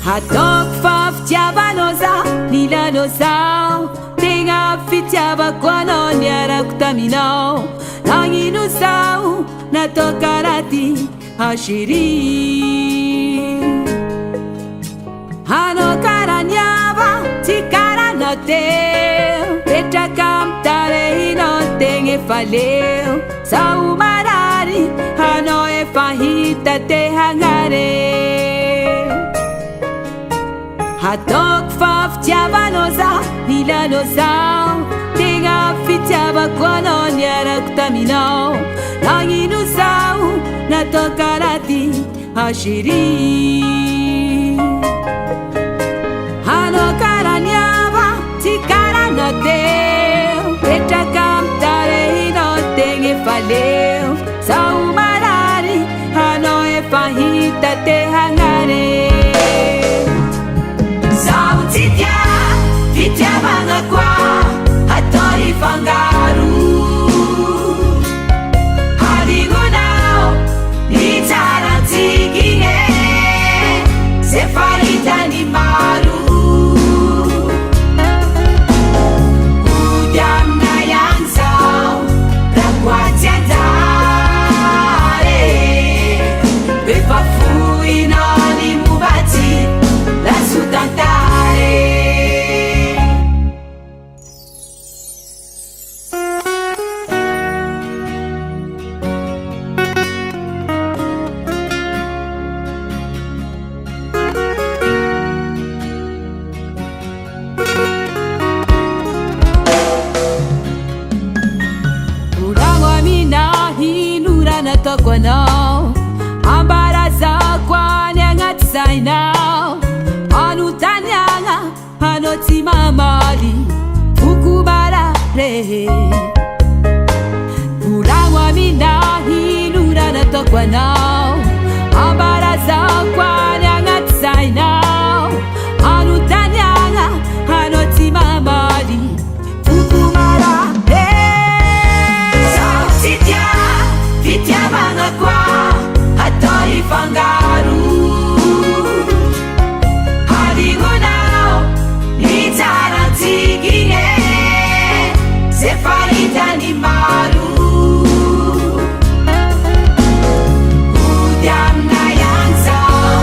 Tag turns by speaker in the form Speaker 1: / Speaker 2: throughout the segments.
Speaker 1: Ataoko fafitiavanoza nilanozao tegna fitiavako anao niarako taminao nagnino zao natao karaha ty chéri anao karaha niava tsy karaha anao teo petraka amitarehinao tegna efa leo zaho marary anao efa hita te hagnare ataoko fafitiavanao za nilanao zao tegna fitiavako anao niarako taminao nagnino zao natao karaha ty chéri anao karaha niava tsy karaha anao teo petraka amitarehinao tegna efa leo zaho marary anao efa hita te hagnare zaho tsy tia fitiavagna koa atao ifangaro haligonao ny tsarantsikigne ze fa hitany maro ody amina ihany zao raha koatsy anjare efa fohinao ny mombatsy lasotantare Uramo amina hinura nataoko anao ambarazako any agnaty sainao anontaniagna anao tsy mamaly foko marare volagno amina hinura nataoko anao ambarazako any agnaty sainao anontaniagna anao tsy mamaly foko marare zaho tsy tia fitiavagna koa atao ifangaro haligonao ny tsarantsikigne ze fa hitany maro ody amina ihany zao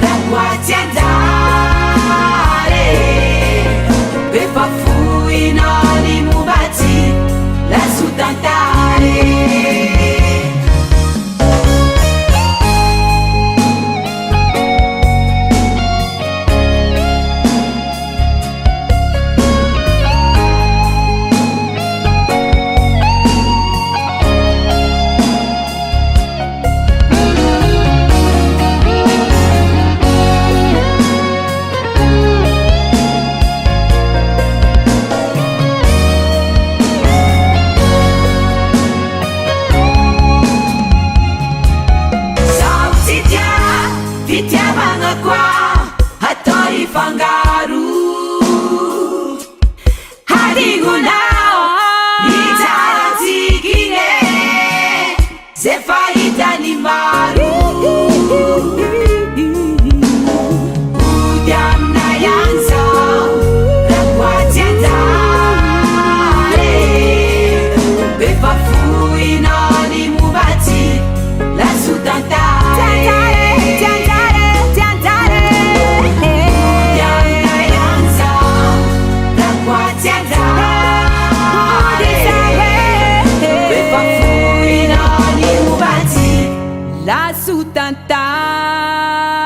Speaker 1: raha koatsy anjare efa fohinao ny mombatsy lasotantare fitiavagna koa atao ifangaro haligonao ny tsarantsikigne ze fa hitany maro ody amina ihany zao raha koatsy anjare efa fohinao ny mombatsy lasotantare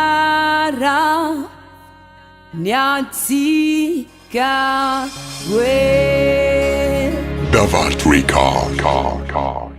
Speaker 1: lasotantara niantsika hoe
Speaker 2: Davat Record.